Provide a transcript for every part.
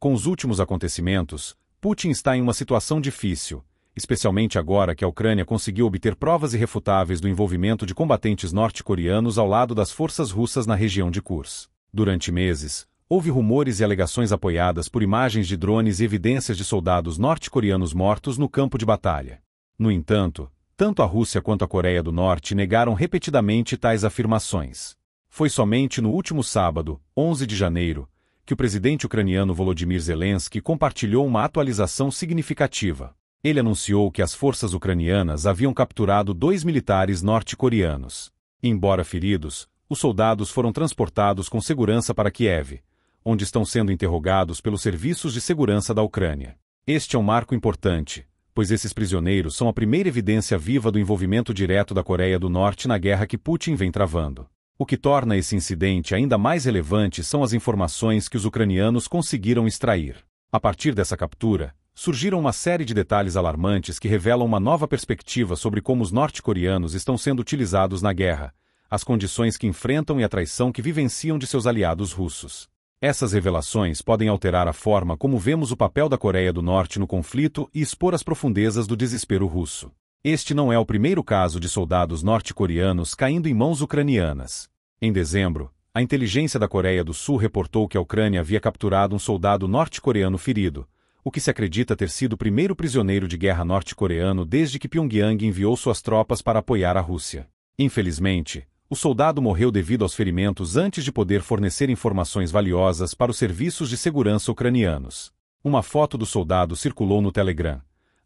Com os últimos acontecimentos, Putin está em uma situação difícil, especialmente agora que a Ucrânia conseguiu obter provas irrefutáveis do envolvimento de combatentes norte-coreanos ao lado das forças russas na região de Kursk. Durante meses, houve rumores e alegações apoiadas por imagens de drones e evidências de soldados norte-coreanos mortos no campo de batalha. No entanto, tanto a Rússia quanto a Coreia do Norte negaram repetidamente tais afirmações. Foi somente no último sábado, 11 de janeiro, que o presidente ucraniano Volodymyr Zelensky compartilhou uma atualização significativa. Ele anunciou que as forças ucranianas haviam capturado 2 militares norte-coreanos. Embora feridos, os soldados foram transportados com segurança para Kiev, onde estão sendo interrogados pelos serviços de segurança da Ucrânia. Este é um marco importante, pois esses prisioneiros são a primeira evidência viva do envolvimento direto da Coreia do Norte na guerra que Putin vem travando. O que torna esse incidente ainda mais relevante são as informações que os ucranianos conseguiram extrair. A partir dessa captura, surgiram uma série de detalhes alarmantes que revelam uma nova perspectiva sobre como os norte-coreanos estão sendo utilizados na guerra, as condições que enfrentam e a traição que vivenciam de seus aliados russos. Essas revelações podem alterar a forma como vemos o papel da Coreia do Norte no conflito e expor as profundezas do desespero russo. Este não é o primeiro caso de soldados norte-coreanos caindo em mãos ucranianas. Em dezembro, a inteligência da Coreia do Sul reportou que a Ucrânia havia capturado um soldado norte-coreano ferido, o que se acredita ter sido o primeiro prisioneiro de guerra norte-coreano desde que Pyongyang enviou suas tropas para apoiar a Rússia. Infelizmente, o soldado morreu devido aos ferimentos antes de poder fornecer informações valiosas para os serviços de segurança ucranianos. Uma foto do soldado circulou no Telegram,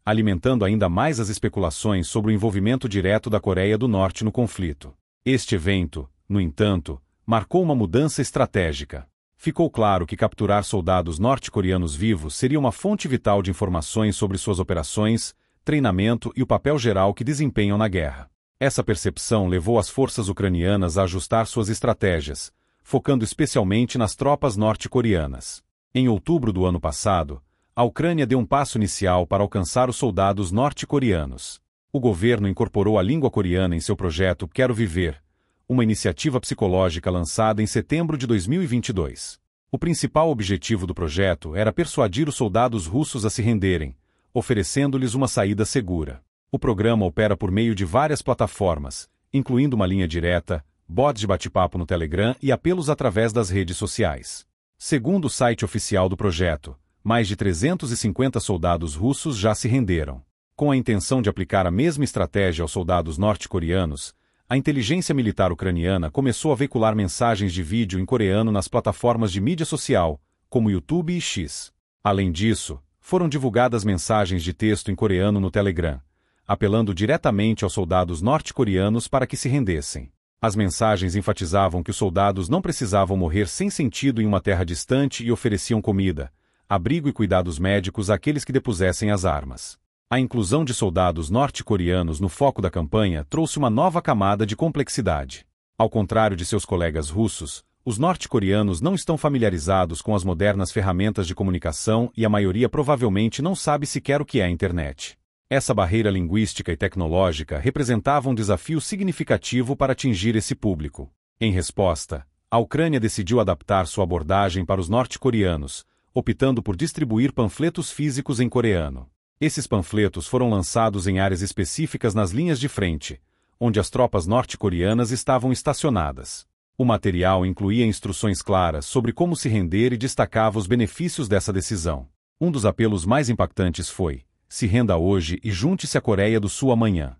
alimentando ainda mais as especulações sobre o envolvimento direto da Coreia do Norte no conflito. Este evento, no entanto, marcou uma mudança estratégica. Ficou claro que capturar soldados norte-coreanos vivos seria uma fonte vital de informações sobre suas operações, treinamento e o papel geral que desempenham na guerra. Essa percepção levou as forças ucranianas a ajustar suas estratégias, focando especialmente nas tropas norte-coreanas. Em outubro do ano passado, a Ucrânia deu um passo inicial para alcançar os soldados norte-coreanos. O governo incorporou a língua coreana em seu projeto Quero Viver, uma iniciativa psicológica lançada em setembro de 2022. O principal objetivo do projeto era persuadir os soldados russos a se renderem, oferecendo-lhes uma saída segura. O programa opera por meio de várias plataformas, incluindo uma linha direta, bots de bate-papo no Telegram e apelos através das redes sociais. Segundo o site oficial do projeto, mais de 350 soldados russos já se renderam. Com a intenção de aplicar a mesma estratégia aos soldados norte-coreanos, a inteligência militar ucraniana começou a veicular mensagens de vídeo em coreano nas plataformas de mídia social, como YouTube e X. Além disso, foram divulgadas mensagens de texto em coreano no Telegram, apelando diretamente aos soldados norte-coreanos para que se rendessem. As mensagens enfatizavam que os soldados não precisavam morrer sem sentido em uma terra distante e ofereciam comida, abrigo e cuidados médicos àqueles que depusessem as armas. A inclusão de soldados norte-coreanos no foco da campanha trouxe uma nova camada de complexidade. Ao contrário de seus colegas russos, os norte-coreanos não estão familiarizados com as modernas ferramentas de comunicação e a maioria provavelmente não sabe sequer o que é a internet. Essa barreira linguística e tecnológica representava um desafio significativo para atingir esse público. Em resposta, a Ucrânia decidiu adaptar sua abordagem para os norte-coreanos, optando por distribuir panfletos físicos em coreano. Esses panfletos foram lançados em áreas específicas nas linhas de frente, onde as tropas norte-coreanas estavam estacionadas. O material incluía instruções claras sobre como se render e destacava os benefícios dessa decisão. Um dos apelos mais impactantes foi: se renda hoje e junte-se à Coreia do Sul amanhã.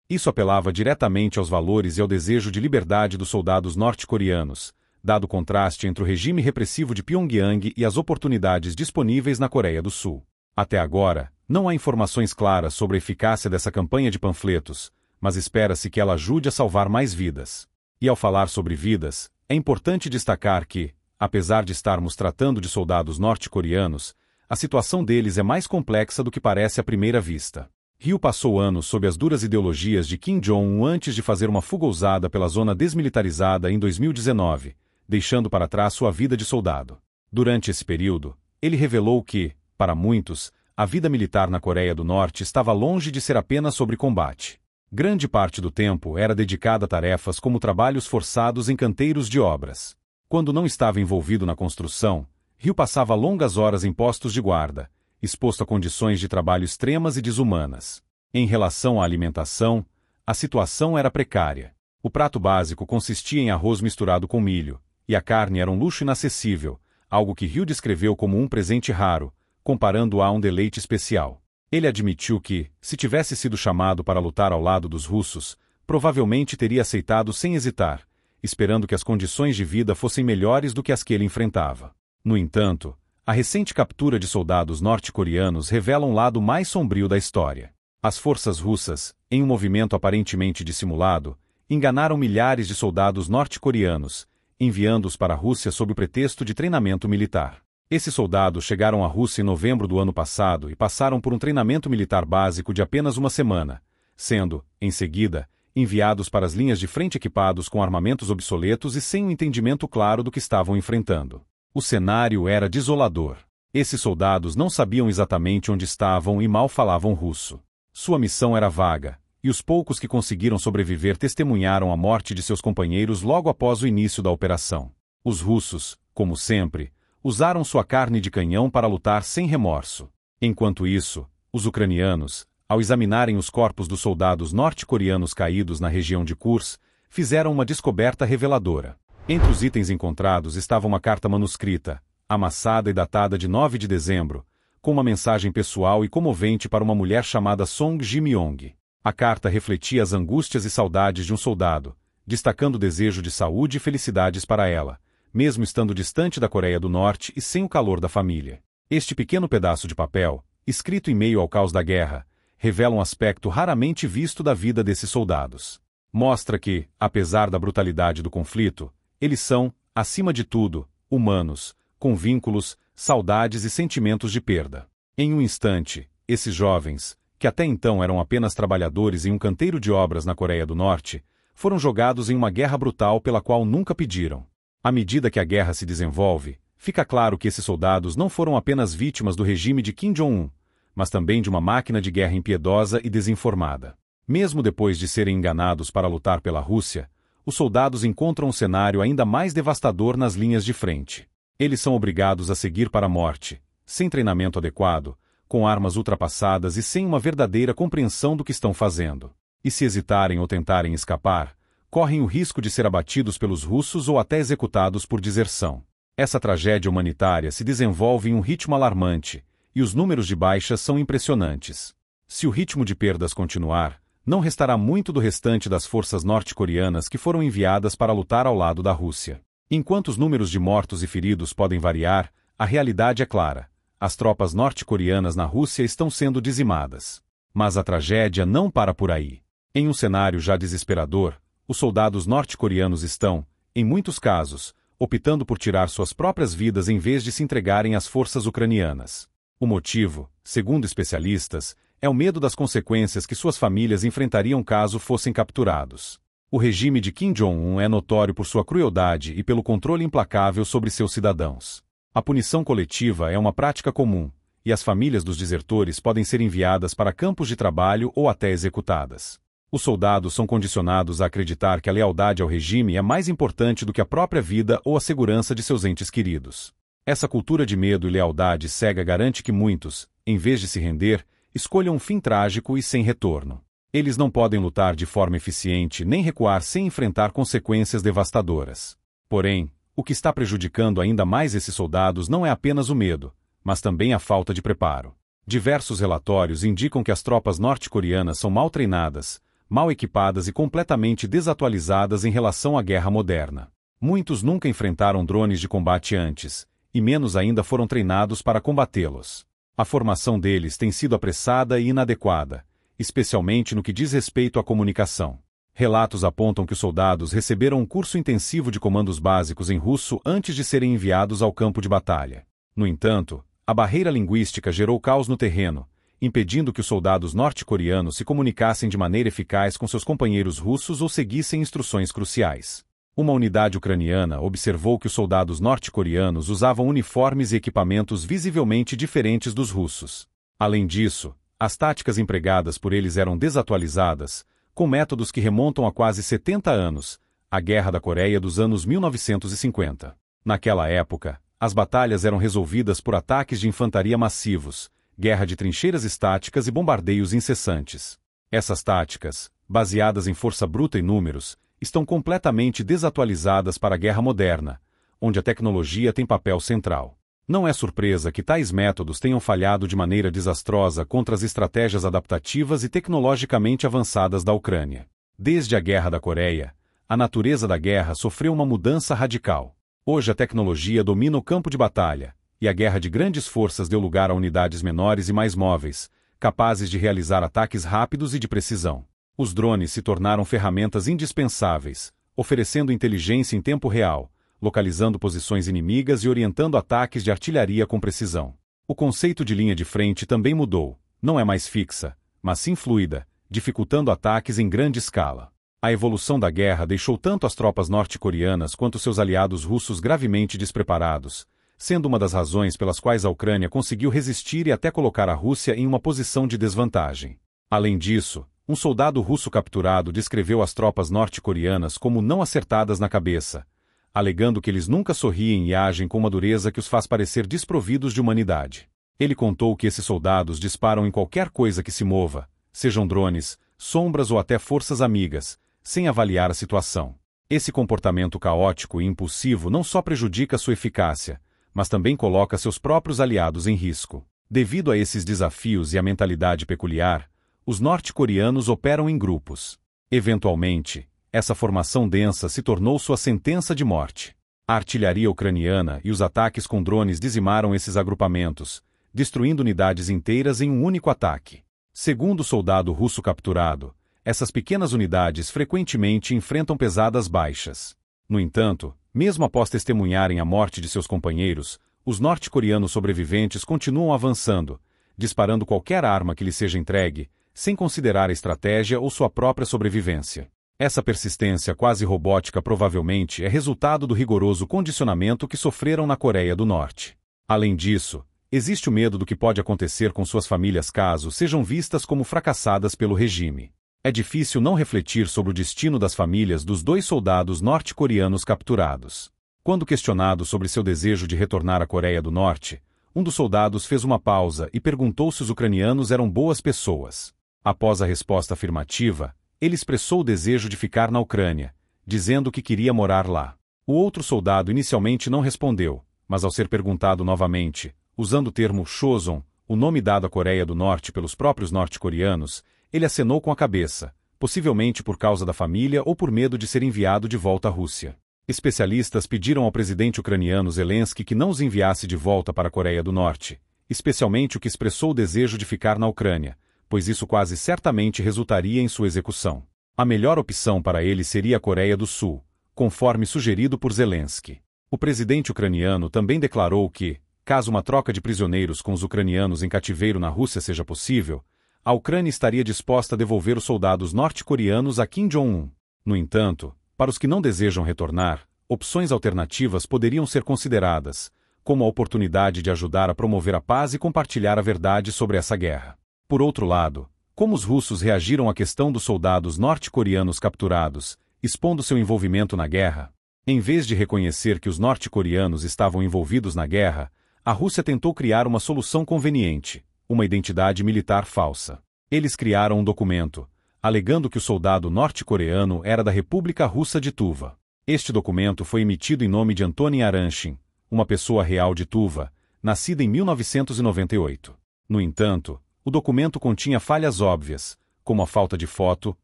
Isso apelava diretamente aos valores e ao desejo de liberdade dos soldados norte-coreanos, dado o contraste entre o regime repressivo de Pyongyang e as oportunidades disponíveis na Coreia do Sul. Até agora, não há informações claras sobre a eficácia dessa campanha de panfletos, mas espera-se que ela ajude a salvar mais vidas. E ao falar sobre vidas, é importante destacar que, apesar de estarmos tratando de soldados norte-coreanos, a situação deles é mais complexa do que parece à primeira vista. Ryu passou anos sob as duras ideologias de Kim Jong-un antes de fazer uma fuga ousada pela zona desmilitarizada em 2019, deixando para trás sua vida de soldado. Durante esse período, ele revelou que, para muitos, a vida militar na Coreia do Norte estava longe de ser apenas sobre combate. Grande parte do tempo era dedicada a tarefas como trabalhos forçados em canteiros de obras. Quando não estava envolvido na construção, Ryu passava longas horas em postos de guarda, exposto a condições de trabalho extremas e desumanas. Em relação à alimentação, a situação era precária. O prato básico consistia em arroz misturado com milho, e a carne era um luxo inacessível, algo que Ryu descreveu como um presente raro, comparando-a a um deleite especial. Ele admitiu que, se tivesse sido chamado para lutar ao lado dos russos, provavelmente teria aceitado sem hesitar, esperando que as condições de vida fossem melhores do que as que ele enfrentava. No entanto, a recente captura de soldados norte-coreanos revela um lado mais sombrio da história. As forças russas, em um movimento aparentemente dissimulado, enganaram milhares de soldados norte-coreanos, enviando-os para a Rússia sob o pretexto de treinamento militar. Esses soldados chegaram à Rússia em novembro do ano passado e passaram por um treinamento militar básico de apenas uma semana, sendo, em seguida, enviados para as linhas de frente equipados com armamentos obsoletos e sem um entendimento claro do que estavam enfrentando. O cenário era desolador. Esses soldados não sabiam exatamente onde estavam e mal falavam russo. Sua missão era vaga, e os poucos que conseguiram sobreviver testemunharam a morte de seus companheiros logo após o início da operação. Os russos, como sempre, usaram sua carne de canhão para lutar sem remorso. Enquanto isso, os ucranianos, ao examinarem os corpos dos soldados norte-coreanos caídos na região de Kursk, fizeram uma descoberta reveladora. Entre os itens encontrados estava uma carta manuscrita, amassada e datada de 9 de dezembro, com uma mensagem pessoal e comovente para uma mulher chamada Song Ji-myong. A carta refletia as angústias e saudades de um soldado, destacando o desejo de saúde e felicidades para ela, mesmo estando distante da Coreia do Norte e sem o calor da família. Este pequeno pedaço de papel, escrito em meio ao caos da guerra, revela um aspecto raramente visto da vida desses soldados. Mostra que, apesar da brutalidade do conflito, eles são, acima de tudo, humanos, com vínculos, saudades e sentimentos de perda. Em um instante, esses jovens, que até então eram apenas trabalhadores em um canteiro de obras na Coreia do Norte, foram jogados em uma guerra brutal pela qual nunca pediram. À medida que a guerra se desenvolve, fica claro que esses soldados não foram apenas vítimas do regime de Kim Jong-un, mas também de uma máquina de guerra impiedosa e desinformada. Mesmo depois de serem enganados para lutar pela Rússia, os soldados encontram um cenário ainda mais devastador nas linhas de frente. Eles são obrigados a seguir para a morte, sem treinamento adequado, com armas ultrapassadas e sem uma verdadeira compreensão do que estão fazendo. E se hesitarem ou tentarem escapar, correm o risco de ser abatidos pelos russos ou até executados por deserção. Essa tragédia humanitária se desenvolve em um ritmo alarmante, e os números de baixas são impressionantes. Se o ritmo de perdas continuar, não restará muito do restante das forças norte-coreanas que foram enviadas para lutar ao lado da Rússia. Enquanto os números de mortos e feridos podem variar, a realidade é clara. As tropas norte-coreanas na Rússia estão sendo dizimadas. Mas a tragédia não para por aí. Em um cenário já desesperador, os soldados norte-coreanos estão, em muitos casos, optando por tirar suas próprias vidas em vez de se entregarem às forças ucranianas. O motivo, segundo especialistas, é o medo das consequências que suas famílias enfrentariam caso fossem capturados. O regime de Kim Jong-un é notório por sua crueldade e pelo controle implacável sobre seus cidadãos. A punição coletiva é uma prática comum, e as famílias dos desertores podem ser enviadas para campos de trabalho ou até executadas. Os soldados são condicionados a acreditar que a lealdade ao regime é mais importante do que a própria vida ou a segurança de seus entes queridos. Essa cultura de medo e lealdade cega garante que muitos, em vez de se render, escolham um fim trágico e sem retorno. Eles não podem lutar de forma eficiente nem recuar sem enfrentar consequências devastadoras. Porém, o que está prejudicando ainda mais esses soldados não é apenas o medo, mas também a falta de preparo. Diversos relatórios indicam que as tropas norte-coreanas são mal treinadas, mal equipadas e completamente desatualizadas em relação à guerra moderna. Muitos nunca enfrentaram drones de combate antes, e menos ainda foram treinados para combatê-los. A formação deles tem sido apressada e inadequada, especialmente no que diz respeito à comunicação. Relatos apontam que os soldados receberam um curso intensivo de comandos básicos em russo antes de serem enviados ao campo de batalha. No entanto, a barreira linguística gerou caos no terreno, impedindo que os soldados norte-coreanos se comunicassem de maneira eficaz com seus companheiros russos ou seguissem instruções cruciais. Uma unidade ucraniana observou que os soldados norte-coreanos usavam uniformes e equipamentos visivelmente diferentes dos russos. Além disso, as táticas empregadas por eles eram desatualizadas, com métodos que remontam a quase 70 anos, a Guerra da Coreia dos anos 1950. Naquela época, as batalhas eram resolvidas por ataques de infantaria massivos, guerra de trincheiras estáticas e bombardeios incessantes. Essas táticas, baseadas em força bruta e números, estão completamente desatualizadas para a guerra moderna, onde a tecnologia tem papel central. Não é surpresa que tais métodos tenham falhado de maneira desastrosa contra as estratégias adaptativas e tecnologicamente avançadas da Ucrânia. Desde a Guerra da Coreia, a natureza da guerra sofreu uma mudança radical. Hoje a tecnologia domina o campo de batalha, e a guerra de grandes forças deu lugar a unidades menores e mais móveis, capazes de realizar ataques rápidos e de precisão. Os drones se tornaram ferramentas indispensáveis, oferecendo inteligência em tempo real, localizando posições inimigas e orientando ataques de artilharia com precisão. O conceito de linha de frente também mudou, não é mais fixa, mas sim fluida, dificultando ataques em grande escala. A evolução da guerra deixou tanto as tropas norte-coreanas quanto seus aliados russos gravemente despreparados, sendo uma das razões pelas quais a Ucrânia conseguiu resistir e até colocar a Rússia em uma posição de desvantagem. Além disso, um soldado russo capturado descreveu as tropas norte-coreanas como não acertadas na cabeça, alegando que eles nunca sorriem e agem com uma dureza que os faz parecer desprovidos de humanidade. Ele contou que esses soldados disparam em qualquer coisa que se mova, sejam drones, sombras ou até forças amigas, sem avaliar a situação. Esse comportamento caótico e impulsivo não só prejudica sua eficácia, mas também coloca seus próprios aliados em risco. Devido a esses desafios e à mentalidade peculiar, os norte-coreanos operam em grupos. Eventualmente, essa formação densa se tornou sua sentença de morte. A artilharia ucraniana e os ataques com drones dizimaram esses agrupamentos, destruindo unidades inteiras em um único ataque. Segundo o soldado russo capturado, essas pequenas unidades frequentemente enfrentam pesadas baixas. No entanto, mesmo após testemunharem a morte de seus companheiros, os norte-coreanos sobreviventes continuam avançando, disparando qualquer arma que lhes seja entregue, sem considerar a estratégia ou sua própria sobrevivência. Essa persistência quase robótica provavelmente é resultado do rigoroso condicionamento que sofreram na Coreia do Norte. Além disso, existe o medo do que pode acontecer com suas famílias caso sejam vistas como fracassadas pelo regime. É difícil não refletir sobre o destino das famílias dos dois soldados norte-coreanos capturados. Quando questionado sobre seu desejo de retornar à Coreia do Norte, um dos soldados fez uma pausa e perguntou se os ucranianos eram boas pessoas. Após a resposta afirmativa, ele expressou o desejo de ficar na Ucrânia, dizendo que queria morar lá. O outro soldado inicialmente não respondeu, mas ao ser perguntado novamente, usando o termo Choson, o nome dado à Coreia do Norte pelos próprios norte-coreanos, ele acenou com a cabeça, possivelmente por causa da família ou por medo de ser enviado de volta à Rússia. Especialistas pediram ao presidente ucraniano Zelensky que não os enviasse de volta para a Coreia do Norte, especialmente o que expressou o desejo de ficar na Ucrânia, pois isso quase certamente resultaria em sua execução. A melhor opção para ele seria a Coreia do Sul, conforme sugerido por Zelensky. O presidente ucraniano também declarou que, caso uma troca de prisioneiros com os ucranianos em cativeiro na Rússia seja possível, a Ucrânia estaria disposta a devolver os soldados norte-coreanos a Kim Jong-un. No entanto, para os que não desejam retornar, opções alternativas poderiam ser consideradas, como a oportunidade de ajudar a promover a paz e compartilhar a verdade sobre essa guerra. Por outro lado, como os russos reagiram à questão dos soldados norte-coreanos capturados, expondo seu envolvimento na guerra? Em vez de reconhecer que os norte-coreanos estavam envolvidos na guerra, a Rússia tentou criar uma solução conveniente, uma identidade militar falsa. Eles criaram um documento, alegando que o soldado norte-coreano era da República Russa de Tuva. Este documento foi emitido em nome de Antonin Aranchin, uma pessoa real de Tuva, nascida em 1998. No entanto, o documento continha falhas óbvias, como a falta de foto,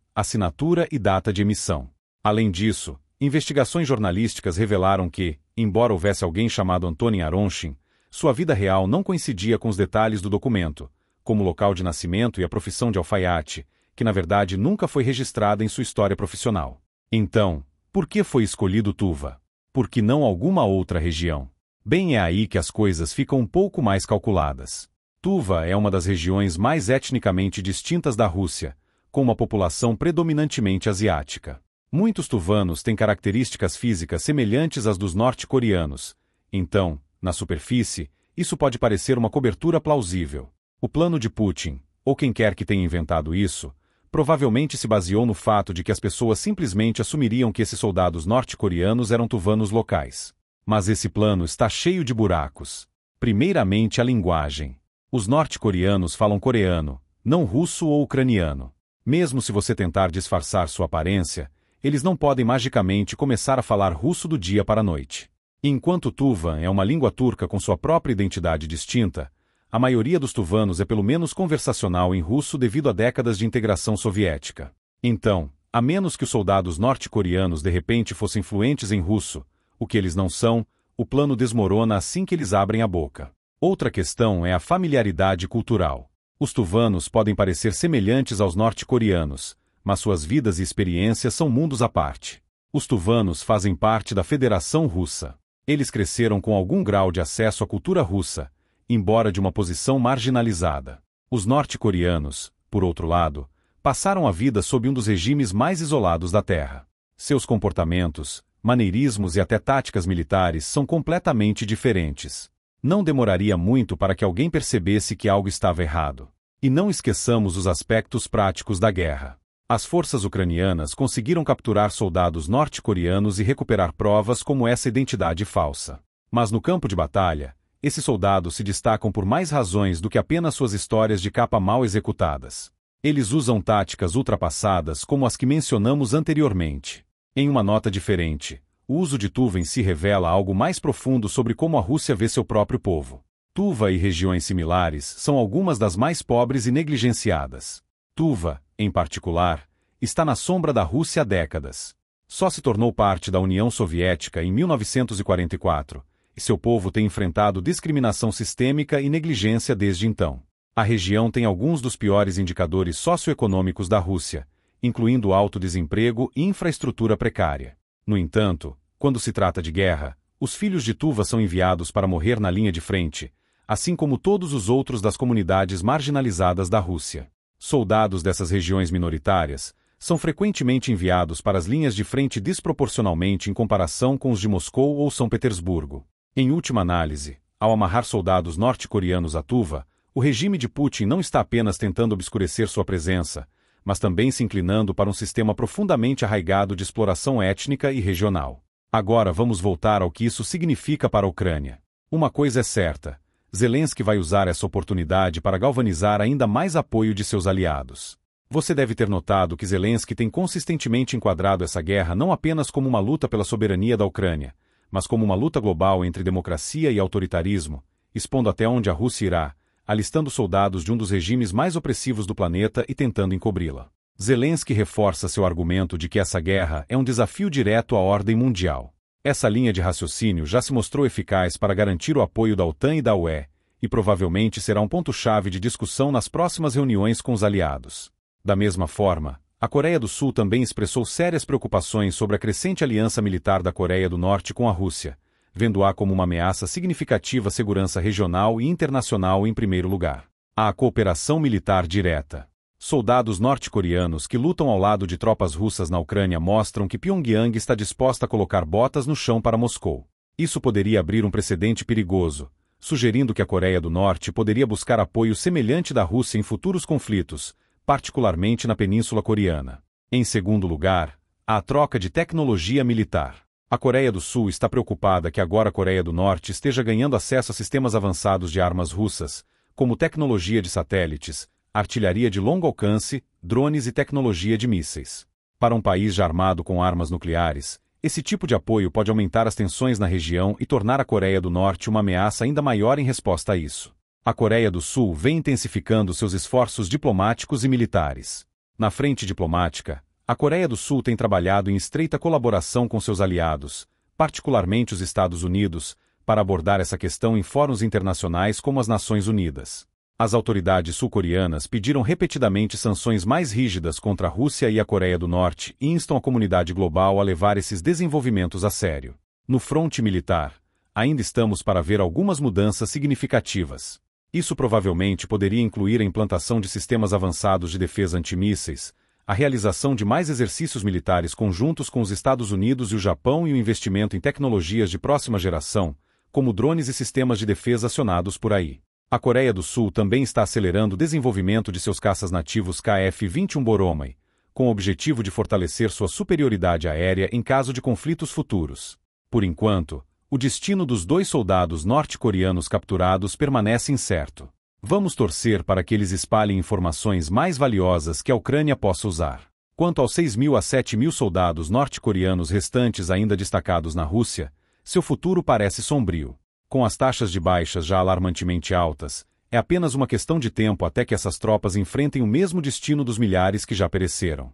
assinatura e data de emissão. Além disso, investigações jornalísticas revelaram que, embora houvesse alguém chamado Antonin Aranchin, sua vida real não coincidia com os detalhes do documento, como o local de nascimento e a profissão de alfaiate, que na verdade nunca foi registrada em sua história profissional. Então, por que foi escolhido Tuva? Por que não alguma outra região? Bem, é aí que as coisas ficam um pouco mais calculadas. Tuva é uma das regiões mais etnicamente distintas da Rússia, com uma população predominantemente asiática. Muitos tuvanos têm características físicas semelhantes às dos norte-coreanos, então, na superfície, isso pode parecer uma cobertura plausível. O plano de Putin, ou quem quer que tenha inventado isso, provavelmente se baseou no fato de que as pessoas simplesmente assumiriam que esses soldados norte-coreanos eram tuvanos locais. Mas esse plano está cheio de buracos. Primeiramente, a linguagem. Os norte-coreanos falam coreano, não russo ou ucraniano. Mesmo se você tentar disfarçar sua aparência, eles não podem magicamente começar a falar russo do dia para a noite. Enquanto Tuvan é uma língua turca com sua própria identidade distinta, a maioria dos tuvanos é pelo menos conversacional em russo devido a décadas de integração soviética. Então, a menos que os soldados norte-coreanos de repente fossem fluentes em russo, o que eles não são, o plano desmorona assim que eles abrem a boca. Outra questão é a familiaridade cultural. Os tuvanos podem parecer semelhantes aos norte-coreanos, mas suas vidas e experiências são mundos à parte. Os tuvanos fazem parte da Federação Russa. Eles cresceram com algum grau de acesso à cultura russa, embora de uma posição marginalizada. Os norte-coreanos, por outro lado, passaram a vida sob um dos regimes mais isolados da Terra. Seus comportamentos, maneirismos e até táticas militares são completamente diferentes. Não demoraria muito para que alguém percebesse que algo estava errado. E não esqueçamos os aspectos práticos da guerra. As forças ucranianas conseguiram capturar soldados norte-coreanos e recuperar provas como essa identidade falsa. Mas no campo de batalha, esses soldados se destacam por mais razões do que apenas suas histórias de capa mal executadas. Eles usam táticas ultrapassadas como as que mencionamos anteriormente. Em uma nota diferente, o uso de Tuva em si revela algo mais profundo sobre como a Rússia vê seu próprio povo. Tuva e regiões similares são algumas das mais pobres e negligenciadas. Tuva, em particular, está na sombra da Rússia há décadas. Só se tornou parte da União Soviética em 1944, e seu povo tem enfrentado discriminação sistêmica e negligência desde então. A região tem alguns dos piores indicadores socioeconômicos da Rússia, incluindo alto desemprego e infraestrutura precária. No entanto, quando se trata de guerra, os filhos de Tuva são enviados para morrer na linha de frente, assim como todos os outros das comunidades marginalizadas da Rússia. Soldados dessas regiões minoritárias são frequentemente enviados para as linhas de frente desproporcionalmente em comparação com os de Moscou ou São Petersburgo. Em última análise, ao amarrar soldados norte-coreanos a Tuva, o regime de Putin não está apenas tentando obscurecer sua presença, mas também se inclinando para um sistema profundamente arraigado de exploração étnica e regional. Agora vamos voltar ao que isso significa para a Ucrânia. Uma coisa é certa: Zelensky vai usar essa oportunidade para galvanizar ainda mais apoio de seus aliados. Você deve ter notado que Zelensky tem consistentemente enquadrado essa guerra não apenas como uma luta pela soberania da Ucrânia, mas como uma luta global entre democracia e autoritarismo, expondo até onde a Rússia irá, alistando soldados de um dos regimes mais opressivos do planeta e tentando encobri-la. Zelensky reforça seu argumento de que essa guerra é um desafio direto à ordem mundial. Essa linha de raciocínio já se mostrou eficaz para garantir o apoio da OTAN e da UE, e provavelmente será um ponto-chave de discussão nas próximas reuniões com os aliados. Da mesma forma, a Coreia do Sul também expressou sérias preocupações sobre a crescente aliança militar da Coreia do Norte com a Rússia, vendo-a como uma ameaça significativa à segurança regional e internacional em primeiro lugar. A cooperação militar direta. Soldados norte-coreanos que lutam ao lado de tropas russas na Ucrânia mostram que Pyongyang está disposta a colocar botas no chão para Moscou. Isso poderia abrir um precedente perigoso, sugerindo que a Coreia do Norte poderia buscar apoio semelhante da Rússia em futuros conflitos, particularmente na Península Coreana. Em segundo lugar, a troca de tecnologia militar. A Coreia do Sul está preocupada que agora a Coreia do Norte esteja ganhando acesso a sistemas avançados de armas russas, como tecnologia de satélites, artilharia de longo alcance, drones e tecnologia de mísseis. Para um país já armado com armas nucleares, esse tipo de apoio pode aumentar as tensões na região e tornar a Coreia do Norte uma ameaça ainda maior em resposta a isso. A Coreia do Sul vem intensificando seus esforços diplomáticos e militares. Na frente diplomática, a Coreia do Sul tem trabalhado em estreita colaboração com seus aliados, particularmente os Estados Unidos, para abordar essa questão em fóruns internacionais como as Nações Unidas. As autoridades sul-coreanas pediram repetidamente sanções mais rígidas contra a Rússia e a Coreia do Norte e instam a comunidade global a levar esses desenvolvimentos a sério. No fronte militar, ainda estamos para ver algumas mudanças significativas. Isso provavelmente poderia incluir a implantação de sistemas avançados de defesa antimísseis, a realização de mais exercícios militares conjuntos com os Estados Unidos e o Japão e o investimento em tecnologias de próxima geração, como drones e sistemas de defesa acionados por aí. A Coreia do Sul também está acelerando o desenvolvimento de seus caças nativos KF-21 Boromai, com o objetivo de fortalecer sua superioridade aérea em caso de conflitos futuros. Por enquanto, o destino dos 2 soldados norte-coreanos capturados permanece incerto. Vamos torcer para que eles espalhem informações mais valiosas que a Ucrânia possa usar. Quanto aos 6.000 a 7.000 soldados norte-coreanos restantes ainda destacados na Rússia, seu futuro parece sombrio. Com as taxas de baixas já alarmantemente altas, é apenas uma questão de tempo até que essas tropas enfrentem o mesmo destino dos milhares que já pereceram.